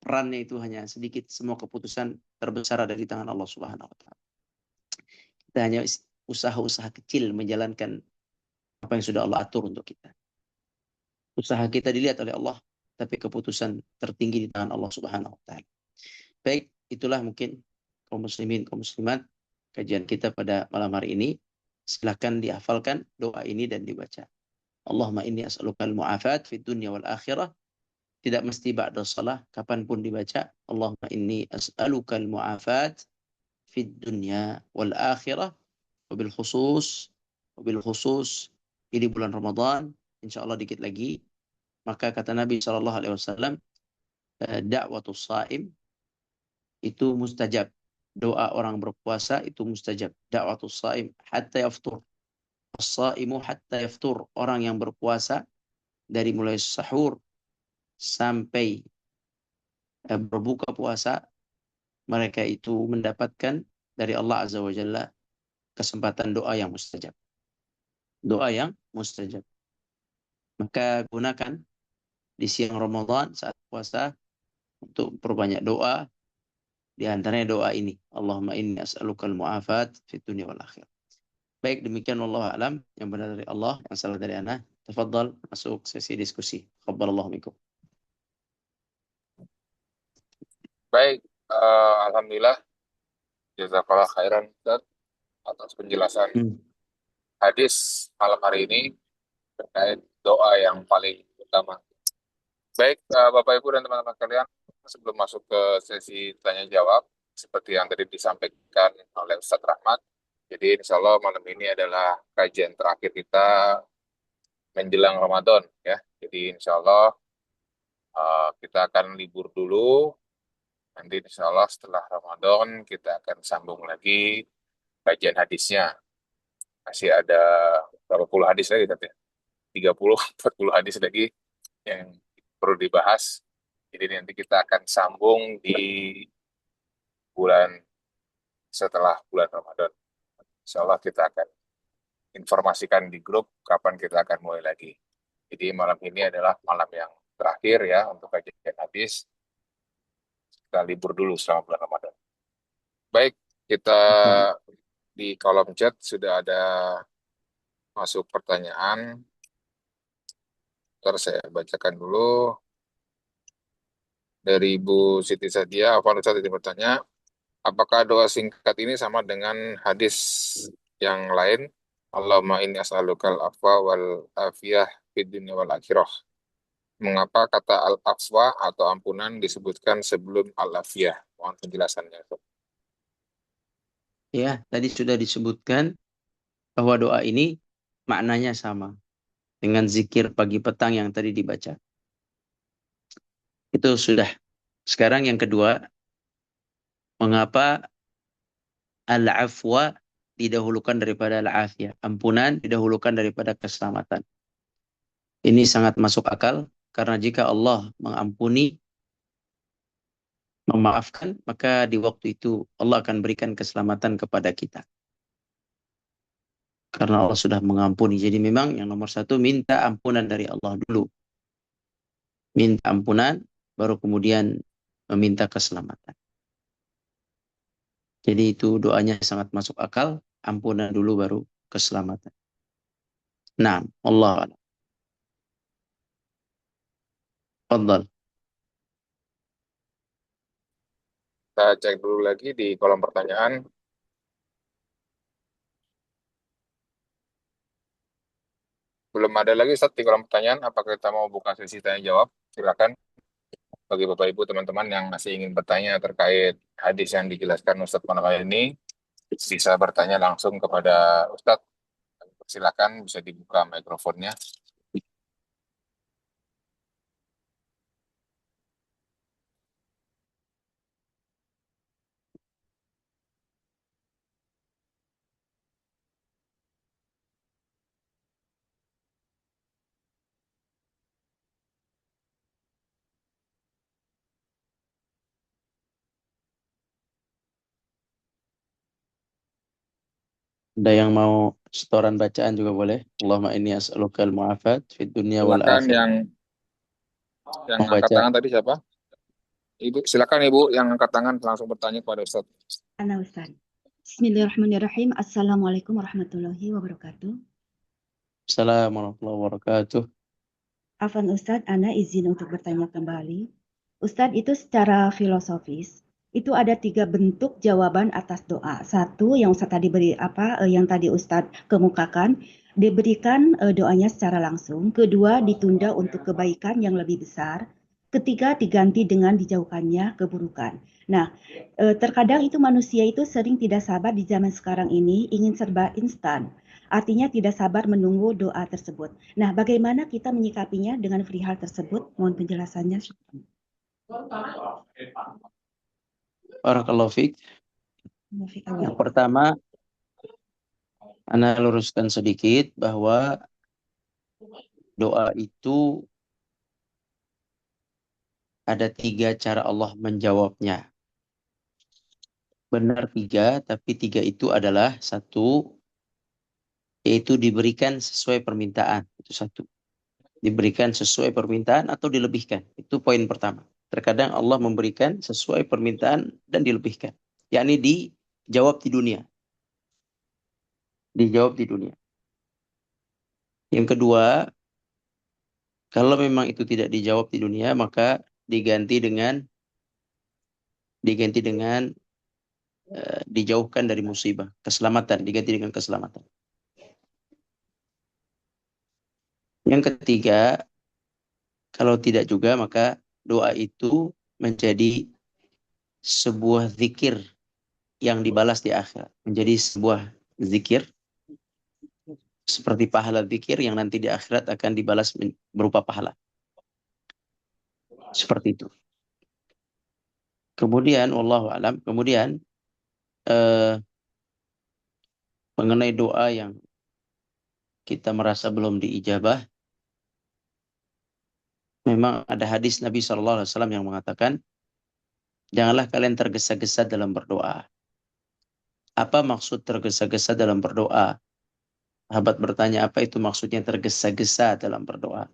perannya itu hanya sedikit, semua keputusan terbesar ada di tangan Allah Subhanahu wa taala. Kita hanya usaha-usaha kecil menjalankan apa yang sudah Allah atur untuk kita. Usaha kita dilihat oleh Allah, tapi keputusan tertinggi di tangan Allah Subhanahu wa taala. Baik, itulah mungkin kaum muslimin, kaum muslimat, kajian kita pada malam hari ini. Silakan dihafalkan doa ini dan dibaca. Allahumma inni as'alukal mu'afat fid dunya wal akhirah. Tidak mesti ba'da salah, kapanpun dibaca. Allahumma inni as'alukal mu'afat fid dunya wal akhirah. Wabil khusus ini bulan Ramadan, insyaallah dikit lagi. Maka kata Nabi SAW, da'watus saim itu mustajab. Doa orang berpuasa itu mustajab. Da'watus saim hatta yaftur. As-saimu hatta yaftur. Orang yang berpuasa dari mulai sahur sampai berbuka puasa, mereka itu mendapatkan dari Allah Azza wa Jalla kesempatan doa yang mustajab. Doa yang mustajab. Maka gunakan di siang Ramadan saat puasa untuk perbanyak doa. Di antaranya doa ini, Allahumma inni as'alukal mu'afat fid dunya wal akhirah. Baik, demikian wallahu alam. Yang benar dari Allah, yang salah dari ana. Tafadhal masuk sesi diskusi. Qabbalallahu minkum. Baik, alhamdulillah jazakallah khairan Ustaz atas penjelasan Hmm. hadis malam hari ini terkait doa yang paling utama. Baik, Bapak Ibu dan teman-teman sekalian, sebelum masuk ke sesi tanya jawab, seperti yang tadi disampaikan oleh Ustadz Rahmat, jadi insya Allah malam ini adalah kajian terakhir kita menjelang Ramadan ya. Jadi insya Allah kita akan libur dulu. Nanti insya Allah setelah Ramadan kita akan sambung lagi kajian hadisnya. Masih ada berapa puluh hadis lagi tapi 30, 40 hadis lagi yang perlu dibahas. Jadi nanti kita akan sambung di bulan setelah bulan Ramadan. Insya Allah kita akan informasikan di grup kapan kita akan mulai lagi. Jadi malam ini adalah malam yang terakhir ya untuk kajian hadis. Kita libur dulu selama bulan Ramadan. Baik, kita di kolom chat sudah ada masuk pertanyaan. Ntar saya bacakan dulu. Dari Ibu Siti Sadia, Afwan Ustaz ini bertanya, apakah doa singkat ini sama dengan hadis yang lain? Allahumma inni as'alukal afwa wal afiyah fid dunya wal akhirah. Mengapa kata al-afwa atau ampunan disebutkan sebelum al-afiyah? Mohon penjelasannya. Ya, tadi sudah disebutkan bahwa doa ini maknanya sama dengan zikir pagi petang yang tadi dibaca. Itu sudah. Sekarang yang kedua, mengapa al-afwa didahulukan daripada al-afiyah? Ampunan didahulukan daripada keselamatan. Ini sangat masuk akal karena jika Allah mengampuni, memaafkan, maka di waktu itu Allah akan berikan keselamatan kepada kita. Karena Allah sudah mengampuni. Jadi memang yang nomor satu, minta ampunan dari Allah dulu. Minta ampunan, baru kemudian meminta keselamatan. Jadi itu doanya sangat masuk akal. Ampunan dulu baru keselamatan. Nah, Allah a'lam. Fadhal. Kita cek dulu lagi di kolom pertanyaan. Belum ada lagi Ustaz di kolom pertanyaan. Apakah kita mau buka sesi tanya jawab? Silakan bagi Bapak Ibu teman-teman yang masih ingin bertanya terkait hadis yang dijelaskan Ustaz malam hari ini, bisa bertanya langsung kepada Ustadz. Silakan bisa dibuka mikrofonnya. Ada yang mau setoran bacaan juga boleh. Allahumma inni as'alukal mu'afat fid dunya wal Silakan akhirah. yang Mau angkat baca. tangan tadi siapa? Ibu, silakan Ibu yang angkat tangan langsung bertanya kepada Ustadz. Ana Ustaz. Bismillahirrahmanirrahim. Assalamualaikum warahmatullahi wabarakatuh. Assalamualaikum warahmatullahi wabarakatuh. Afan Ustadz, Ana izin untuk bertanya kembali. Ustadz, itu secara filosofis, itu ada 3 bentuk jawaban atas doa. Satu yang Ustadz tadi yang tadi Ustadz kemukakan, diberikan doanya secara langsung. Kedua, ditunda untuk kebaikan yang lebih besar. Ketiga, diganti dengan dijauhkannya keburukan. Nah, terkadang itu manusia itu sering tidak sabar di zaman sekarang ini, ingin serba instan. Artinya tidak sabar menunggu doa tersebut. Nah, bagaimana kita menyikapinya dengan perihal tersebut? Mohon penjelasannya. Barakallahu fiik. Yang pertama, Ana luruskan sedikit bahwa doa itu ada 3 cara Allah menjawabnya. Benar 3, tapi 3 itu adalah 1, yaitu diberikan sesuai permintaan. Itu 1. Diberikan sesuai permintaan atau dilebihkan. Itu poin pertama. Terkadang Allah memberikan sesuai permintaan dan dilebihkan. Yakni dijawab di dunia. dijawab di dunia. Yang kedua, kalau memang itu tidak dijawab di dunia, maka diganti dengan dijauhkan dari musibah, keselamatan, diganti dengan keselamatan. Yang ketiga, kalau tidak juga maka doa itu menjadi sebuah zikir yang dibalas di akhirat, menjadi sebuah zikir seperti pahala zikir yang nanti di akhirat akan dibalas berupa pahala. Seperti itu. Kemudian wallahu alam, kemudian mengenai doa yang kita merasa belum diijabah, memang ada hadis Nabi SAW yang mengatakan, janganlah kalian tergesa-gesa dalam berdoa. Apa maksud tergesa-gesa dalam berdoa? Sahabat bertanya, apa itu maksudnya tergesa-gesa dalam berdoa?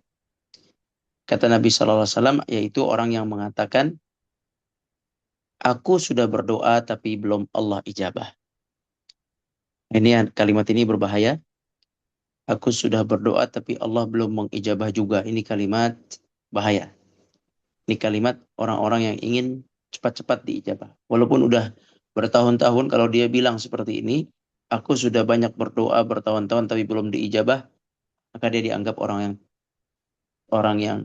Kata Nabi SAW, yaitu orang yang mengatakan, aku sudah berdoa tapi belum Allah ijabah. Ini kalimat ini berbahaya. Aku sudah berdoa tapi Allah belum mengijabah juga. Ini kalimat bahaya. Ini kalimat orang-orang yang ingin cepat-cepat diijabah. Walaupun udah bertahun-tahun, kalau dia bilang seperti ini, aku sudah banyak berdoa bertahun-tahun tapi belum diijabah, maka dia dianggap orang yang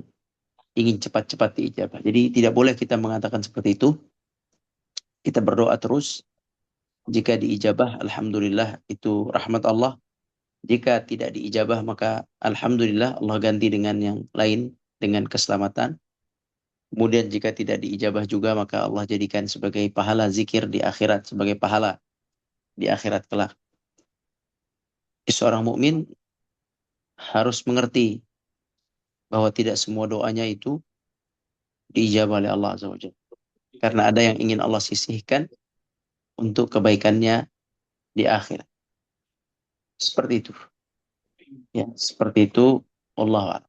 ingin cepat-cepat diijabah. Jadi tidak boleh kita mengatakan seperti itu. Kita berdoa terus. Jika diijabah, alhamdulillah, itu rahmat Allah. Jika tidak diijabah, maka alhamdulillah Allah ganti dengan yang lain, dengan keselamatan. Kemudian jika tidak diijabah juga, maka Allah jadikan sebagai pahala zikir di akhirat, sebagai pahala di akhirat kelak. Seorang mukmin harus mengerti bahwa tidak semua doanya itu diijabah oleh Allah Azza wa Jalla. Karena ada yang ingin Allah sisihkan untuk kebaikannya di akhirat. Seperti itu. Ya, seperti itu. Allah.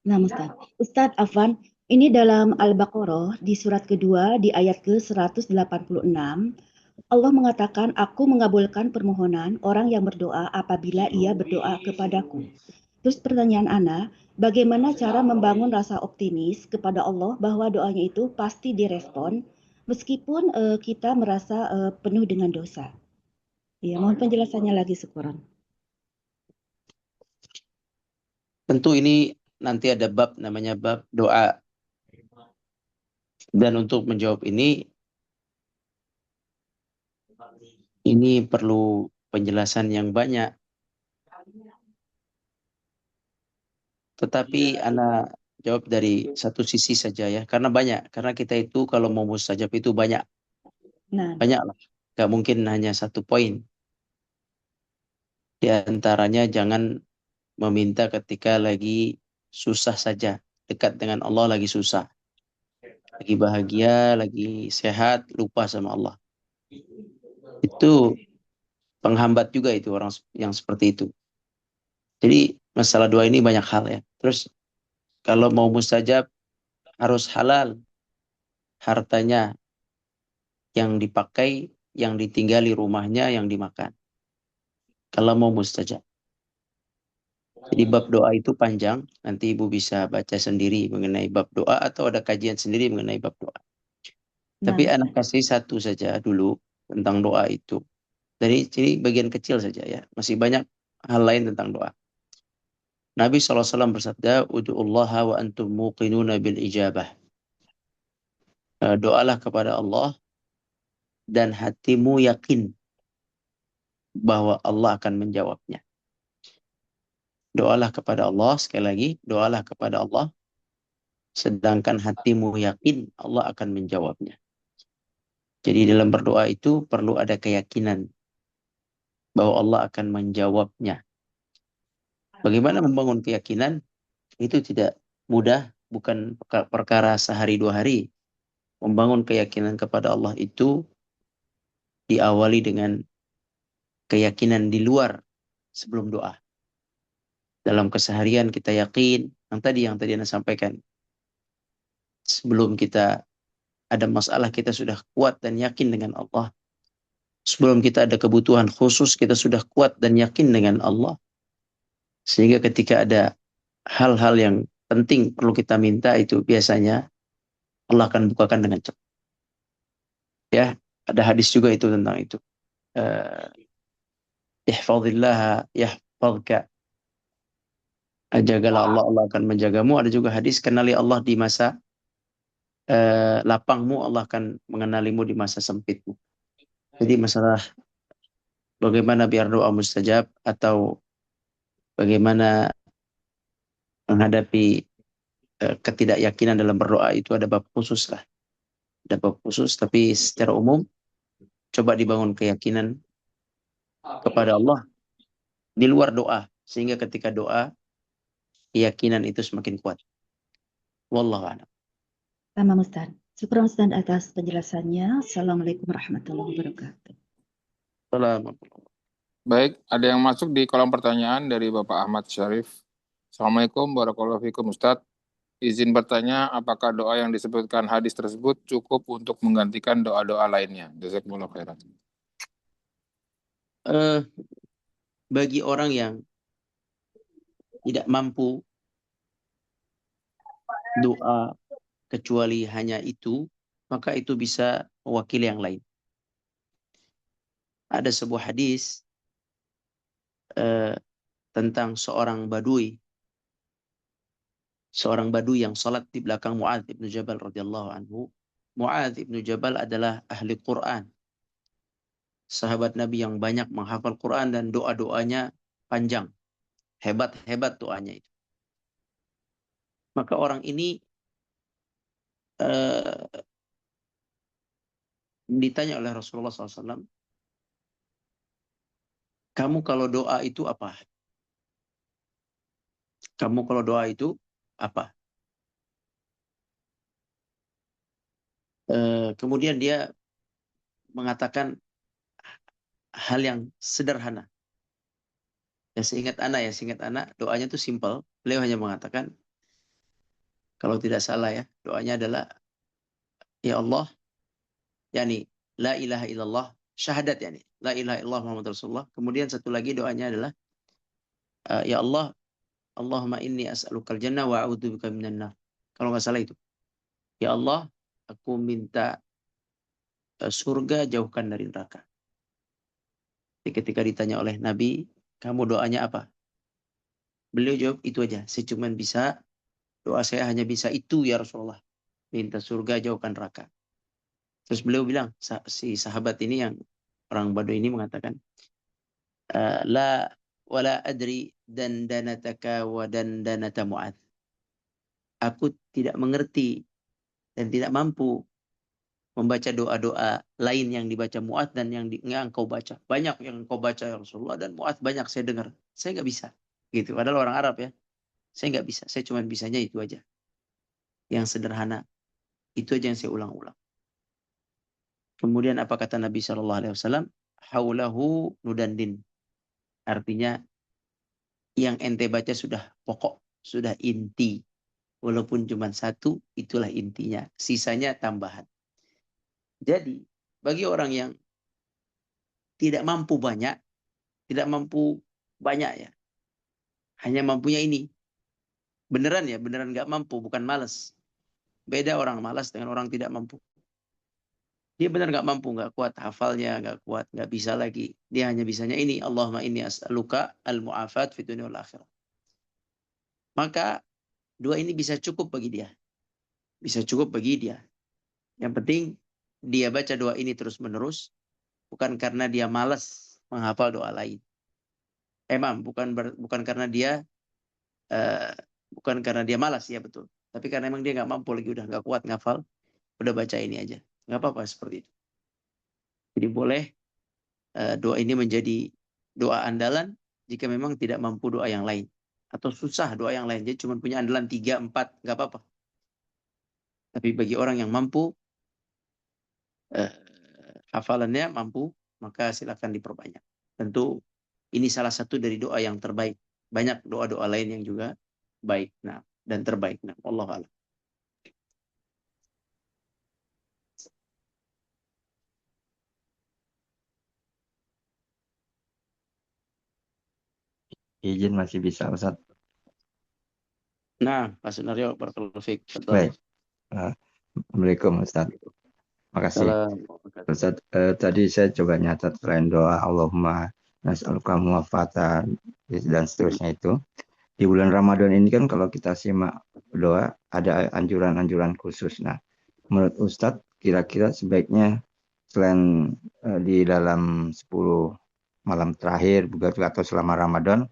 Nah, Ustaz. Ustaz Afwan, ini dalam Al-Baqarah di surat kedua di ayat ke-186, Allah mengatakan, aku mengabulkan permohonan orang yang berdoa apabila ia berdoa kepadaku. Terus pertanyaan Ana, bagaimana cara membangun rasa optimis kepada Allah bahwa doanya itu pasti direspon meskipun kita merasa penuh dengan dosa? Ya, mohon penjelasannya lagi syukuran. Tentu ini nanti ada bab namanya bab doa. Dan untuk menjawab ini perlu penjelasan yang banyak. Tetapi Ana jawab dari satu sisi saja ya. Karena banyak. Karena kita itu kalau mau mustajab itu banyak. Nah, Banyak lah. Gak mungkin hanya satu poin. Di antaranya jangan meminta ketika lagi susah saja. Dekat dengan Allah lagi susah. Lagi bahagia, lagi sehat, lupa sama Allah. Itu penghambat juga itu orang yang seperti itu. Jadi masalah doa ini banyak hal ya. Terus kalau mau mustajab harus halal hartanya yang dipakai, yang ditinggali rumahnya, yang dimakan. Kalau mau mustajab. Jadi bab doa itu panjang. Nanti Ibu bisa baca sendiri mengenai bab doa atau ada kajian sendiri mengenai bab doa. Tapi nah, anak kasih satu saja dulu tentang doa itu. Dari sini bagian kecil saja ya. Masih banyak hal lain tentang doa. Nabi SAW bersabda, Udu'ullaha wa antum muqinuna bil ijabah. Doalah kepada Allah dan hatimu yakin bahwa Allah akan menjawabnya. Doalah kepada Allah, sekali lagi, doalah kepada Allah, sedangkan hatimu yakin Allah akan menjawabnya. Jadi dalam berdoa itu perlu ada keyakinan bahwa Allah akan menjawabnya. Bagaimana membangun keyakinan? Itu tidak mudah, bukan perkara sehari dua hari. Membangun keyakinan kepada Allah itu diawali dengan keyakinan di luar sebelum doa. Dalam keseharian kita yakin, yang tadi Anda sampaikan. Sebelum kita ada masalah, kita sudah kuat dan yakin dengan Allah. Sebelum kita ada kebutuhan khusus, kita sudah kuat dan yakin dengan Allah. Sehingga ketika ada hal-hal yang penting perlu kita minta, itu biasanya Allah akan bukakan dengan cepat. Ya, ada hadis juga itu tentang itu. Ihfazillah yahfazka. Jagalah Allah, Allah akan menjagamu. Ada juga hadis, kenali Allah di masa lapangmu, Allah akan mengenalimu di masa sempitmu. Jadi masalah bagaimana biar doa mustajab atau bagaimana menghadapi ketidakyakinan dalam berdoa, itu ada bab khusus lah. Ada bab khusus, tapi secara umum coba dibangun keyakinan kepada Allah di luar doa, sehingga ketika doa keyakinan itu semakin kuat. Wallahu a'lam. Tamam Ustaz. Syukur Ustaz atas penjelasannya. Assalamualaikum warahmatullahi wabarakatuh. Assalamualaikum. Baik, ada yang masuk di kolom pertanyaan dari Bapak Ahmad Syarif. Assalamualaikum warahmatullahi wabarakatuh, Ustadz. Izin bertanya, apakah doa yang disebutkan hadis tersebut cukup untuk menggantikan doa-doa lainnya? Jazakumullah khairan. Bagi orang yang tidak mampu doa kecuali hanya itu, maka itu bisa mewakili yang lain. Ada sebuah hadis tentang seorang badui yang salat di belakang Mu'adz ibnu Jabal radhiyallahu anhu. Mu'adz ibnu Jabal adalah ahli Quran, sahabat Nabi yang banyak menghafal Quran dan doa-doanya panjang, hebat doanya itu. Maka orang ini ditanya oleh Rasulullah SAW, kamu kalau doa itu apa? Kamu kalau doa itu apa? Kemudian dia mengatakan hal yang sederhana. Ya seingat anak doanya itu simple. Beliau hanya mengatakan, kalau tidak salah ya, doanya adalah, ya Allah, yakni la ilaha illallah, syahadat yakni, la ilaha illallah Muhammad Rasulullah. Kemudian satu lagi doanya adalah, ya Allah, Allahumma inni as'alukal jannah wa a'udzubika minan nar. Kalau nggak salah itu. Ya Allah, aku minta surga, jauhkan dari neraka. Jadi ketika ditanya oleh Nabi, kamu doanya apa? Beliau jawab, itu aja. Saya cuma bisa, doa saya hanya bisa itu ya Rasulullah. Minta surga, jauhkan neraka. Terus beliau bilang, si sahabat ini yang orang Badui ini mengatakan, la wala adri dandanataka wa dandanata Mu'adz. Aku tidak mengerti dan tidak mampu membaca doa-doa lain yang dibaca Mu'adz dan yang engkau baca. Banyak yang engkau baca ya Rasulullah, dan Mu'adz banyak saya dengar. Saya nggak bisa. Gitu. Padahal orang Arab ya. Saya nggak bisa. Saya cuma bisanya itu aja. Yang sederhana. Itu aja yang saya ulang-ulang. Kemudian apa kata Nabi SAW? Haulahu nudandin. Artinya yang ente baca sudah pokok, sudah inti. Walaupun cuma satu, itulah intinya. Sisanya tambahan. Jadi, bagi orang yang tidak mampu banyak ya. Hanya mampunya ini. Beneran ya, beneran nggak mampu, bukan malas. Beda orang malas dengan orang tidak mampu. Dia benar nggak mampu, nggak kuat hafalnya, nggak kuat, nggak bisa lagi. Dia hanya bisanya ini, Allahumma inni as'aluka al-mu'afat fid dunya wal akhirah. Maka dua ini bisa cukup bagi dia. Bisa cukup bagi dia. Yang penting dia baca doa ini terus-menerus, bukan karena dia malas menghafal doa lain. Bukan karena dia bukan karena dia malas, ya betul. Tapi karena emang dia nggak mampu lagi, udah nggak kuat ngafal, udah baca ini aja. Nggak apa-apa seperti itu. Jadi boleh doa ini menjadi doa andalan jika memang tidak mampu doa yang lain. Atau susah doa yang lain. Jadi cuma punya andalan 3, 4, nggak apa-apa. Tapi bagi orang yang mampu, hafalannya mampu, maka silakan diperbanyak. Tentu ini salah satu dari doa yang terbaik. Banyak doa-doa lain yang juga baik dan terbaik. Wallahu a'lam. izin masih bisa Ustaz. Nah, Pak Sunario, barakallahu fiik. Baik. Assalamualaikum Ustaz. Makasih. Salam. Ustaz, tadi saya coba nyatat selain doa Allahumma nas'aluka muwafaqatan dan seterusnya itu. Di bulan Ramadan ini kan kalau kita simak doa ada anjuran-anjuran khusus. Nah, menurut Ustadz kira-kira sebaiknya selain di dalam 10 malam terakhir begitu atau selama Ramadan,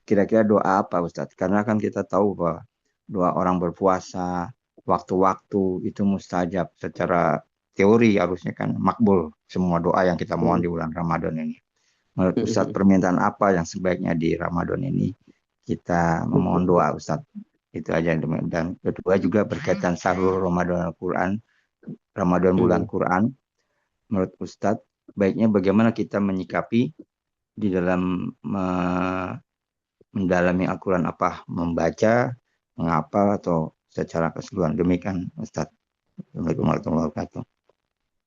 kira-kira doa apa Ustadz? Karena kan kita tahu bahwa doa orang berpuasa, waktu-waktu itu mustajab secara teori harusnya kan makbul semua doa yang kita mohon di bulan Ramadan ini. Menurut Ustadz permintaan apa yang sebaiknya di Ramadan ini kita memohon doa Ustadz? Itu aja. Dan kedua juga berkaitan sahur Ramadan Al-Quran, Ramadan bulan Quran. Menurut Ustadz baiknya bagaimana kita menyikapi di dalam mendalami Al-Quran, apa membaca, menghafal atau secara keseluruhan. Demikian Ustadz. Assalamualaikum warahmatullahi wabarakatuh.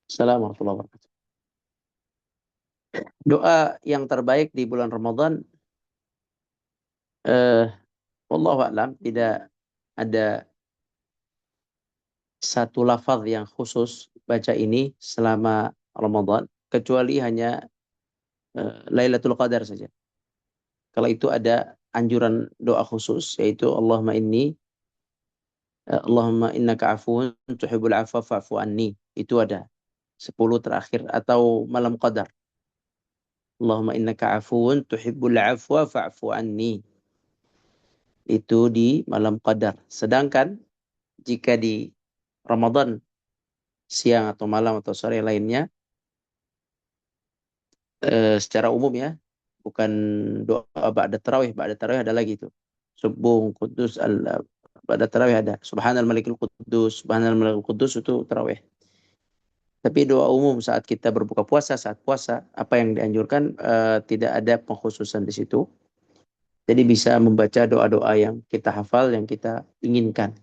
Assalamualaikum warahmatullahi wabarakatuh. Doa yang terbaik di bulan Ramadan, wallahu a'lam, tidak ada satu lafaz yang khusus baca ini selama Ramadan, kecuali hanya Lailatul Qadar saja. Kalau itu ada anjuran doa khusus, yaitu Allahumma innaka afuwun tuhibbul afwa fa'fu anni. Itu ada 10 terakhir atau malam Qadar. Allahumma innaka afuwun tuhibbul afwa fa'fu anni. Itu di malam Qadar. Sedangkan jika di Ramadan siang atau malam atau sore lainnya, secara umum ya, bukan doa ba'da tarawih. Ba'da tarawih ada lagi itu. Subuh Qudus ba'da tarawih ada. Subhanal Malikul Qudus, Subhanal Malikul Qudus itu tarawih. Tapi doa umum saat kita berbuka puasa, saat puasa, apa yang dianjurkan tidak ada pengkhususan di situ. Jadi bisa membaca doa-doa yang kita hafal, yang kita inginkan.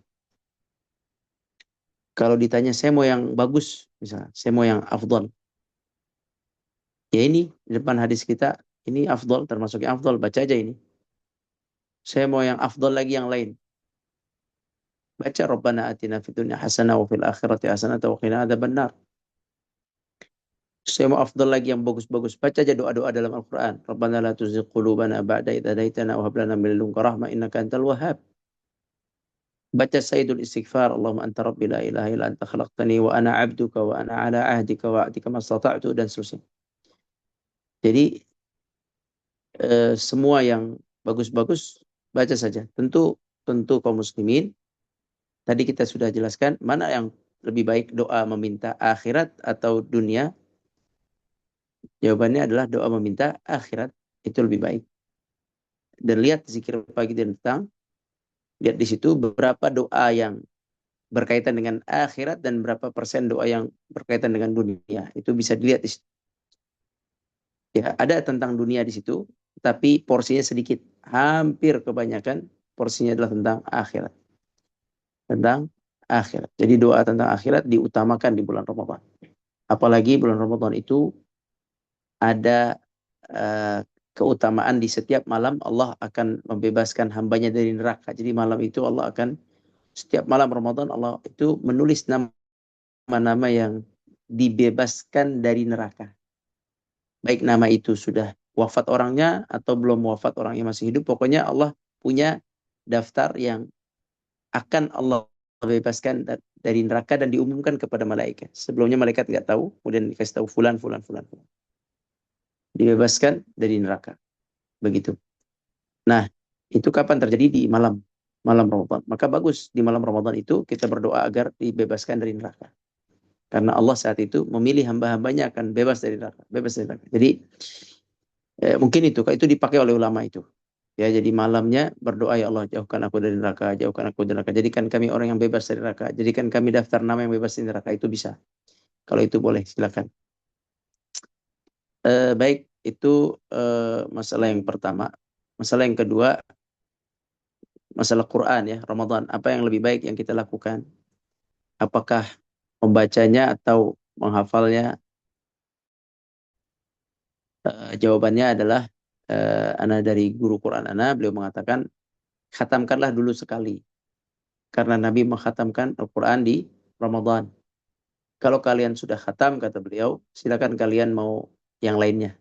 Kalau ditanya saya mau yang bagus, misalnya, saya mau yang afdal. Ya ini, di depan hadis kita, ini afdal, termasuk yang afdal, baca aja ini. Saya mau yang afdal lagi yang lain. Baca Rabbana atina fid dunya hasanah wa fil akhirati hasanah wa qina adzabannar. Saya mau afdal lagi yang bagus-bagus. Baca aja doa-doa dalam Al-Quran. Rabbana la tuzigh qulubana ba'da idh hadaitana wa hab lana min ladunka rahmah innaka antal wahhab. Baca Sayyidul Istighfar, Allahumma anta rabbi la ilaha illa anta khalaqtani wa ana 'abduka wa ana 'ala ahdika wa wa'dika mastata'tu, dan seterusnya. Jadi semua yang bagus-bagus baca saja. Tentu kaum muslimin tadi kita sudah jelaskan mana yang lebih baik, doa meminta akhirat atau dunia. Jawabannya adalah doa meminta akhirat, itu lebih baik. Dan lihat zikir pagi dan petang, lihat di situ beberapa doa yang berkaitan dengan akhirat dan berapa persen doa yang berkaitan dengan dunia. Itu bisa dilihat di situ. Ya, ada tentang dunia di situ, tapi porsinya sedikit. Hampir kebanyakan porsinya adalah tentang akhirat. Tentang akhirat. Jadi doa tentang akhirat diutamakan di bulan Ramadan. Apalagi bulan Ramadan itu ada keutamaan di setiap malam Allah akan membebaskan hambanya dari neraka. Jadi malam itu Allah akan, setiap malam Ramadan Allah itu menulis nama-nama yang dibebaskan dari neraka. Baik nama itu sudah wafat orangnya atau belum wafat orangnya masih hidup. Pokoknya Allah punya daftar yang akan Allah bebaskan dari neraka dan diumumkan kepada malaikat. Sebelumnya malaikat nggak tahu, kemudian dikasih tahu fulan. Dibebaskan dari neraka. Begitu. Nah, itu kapan terjadi? Di malam Ramadan. Maka bagus di malam Ramadan itu kita berdoa agar dibebaskan dari neraka. Karena Allah saat itu memilih hamba-hambanya akan bebas dari neraka. Jadi mungkin itu dipakai oleh ulama itu. Ya, jadi malamnya berdoa, ya Allah jauhkan aku dari neraka, jauhkan aku dari neraka. Jadikan kami orang yang bebas dari neraka. Jadikan kami daftar nama yang bebas dari neraka. Itu bisa. Kalau itu boleh, silakan. Baik, itu masalah yang pertama. Masalah yang kedua, masalah Quran ya, Ramadan. Apa yang lebih baik yang kita lakukan? Apakah membacanya atau menghafalnya? Jawabannya adalah ana dari guru Quran ana, beliau mengatakan khatamkanlah dulu sekali. Karena Nabi mengkhatamkan Al-Quran di Ramadan. Kalau kalian sudah khatam, kata beliau, silakan kalian mau yang lainnya.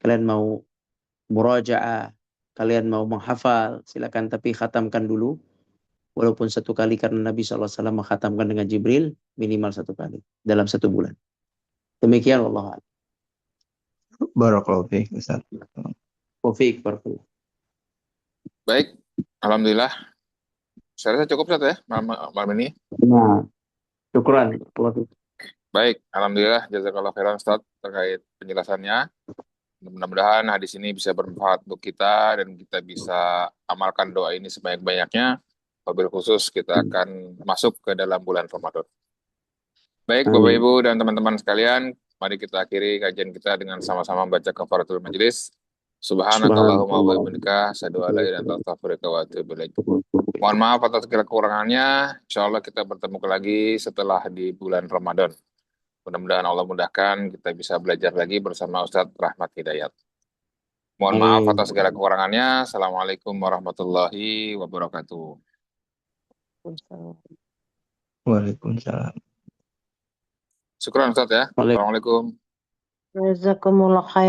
Kalian mau muraja'ah, kalian mau menghafal, silakan, tapi khatamkan dulu. Walaupun satu kali, karena Nabi SAW mengkhatamkan dengan Jibril minimal 1 kali dalam 1 bulan. Demikian Allah. Barakallahu fiik Ustaz. Taufik, barakallahu. Baik, alhamdulillah. Saya rasa cukup Ustaz ya malam ini. Nah, syukran. Baik, alhamdulillah jazakallah khairan Ustaz terkait penjelasannya. Mudah-mudahan hadis ini bisa bermanfaat untuk kita dan kita bisa amalkan doa ini sebanyak-banyaknya. Wabil khusus kita akan masuk ke dalam bulan Ramadan. Baik, Bapak Amin. Ibu dan teman-teman sekalian, mari kita akhiri kajian kita dengan sama-sama membaca kafaratul majelis. Subhanakallahumma wa bihamdika asyhadu an la ilaha illa anta astaghfiruka wa atubu ilaik. Mohon maaf atas segala kekurangannya. Insyaallah kita bertemu lagi setelah di bulan Ramadan. Mudah-mudahan Allah mudahkan kita bisa belajar lagi bersama Ustadz Rahmat Hidayat. Mohon maaf atas segala kekurangannya. Assalamualaikum warahmatullahi wabarakatuh. Waalaikumsalam. Syukran Ustadz ya. Assalamualaikum. Jazakumullah khair.